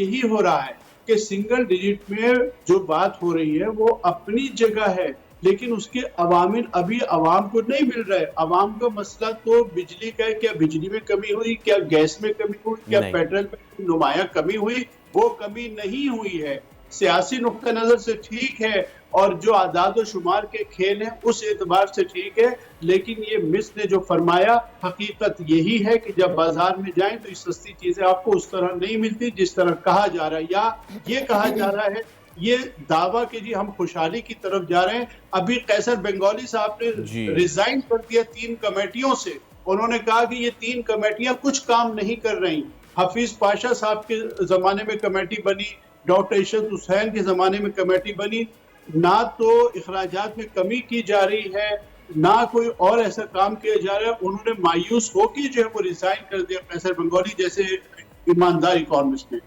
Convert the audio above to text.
یہی ہو رہا ہے کہ سنگل ڈیجٹ میں جو بات ہو رہی ہے وہ اپنی جگہ ہے، لیکن اس کے عوامل ابھی عوام کو نہیں مل رہے۔ عوام کا مسئلہ تو بجلی کا ہے، کیا بجلی میں کمی ہوئی، کیا گیس میں کمی ہوئی، کیا نہیں پیٹرول میں نمایاں کمی ہوئی؟ وہ کمی نہیں ہوئی ہے۔ سیاسی نقطہ نظر سے ٹھیک ہے، اور جو اعداد و شمار کے کھیل ہیں اس اعتبار سے ٹھیک ہے، لیکن یہ مس نے جو فرمایا حقیقت یہی ہے کہ جب بازار میں جائیں تو یہ سستی چیزیں آپ کو اس طرح نہیں ملتی جس طرح کہا جا رہا ہے، یا یہ کہا جا رہا ہے، یہ دعویٰ کہ جی ہم خوشحالی کی طرف جا رہے ہیں۔ ابھی قیصر بنگالی صاحب نے جی ریزائن کر دیا 3 کمیٹیوں سے، انہوں نے کہا کہ یہ 3 کمیٹیاں کچھ کام نہیں کر رہی۔ حفیظ پاشا صاحب کے زمانے میں کمیٹی بنی، ڈاکٹر عشرت حسین کے زمانے میں کمیٹی بنی، نہ تو اخراجات میں کمی کی جا رہی ہے، نہ کوئی اور ایسا کام کیا جا رہا ہے۔ انہوں نے مایوس ہو کے جو ہے وہ ریزائن کر دیا قیصر بنگالی جیسے ایماندار اکانومسٹ نے۔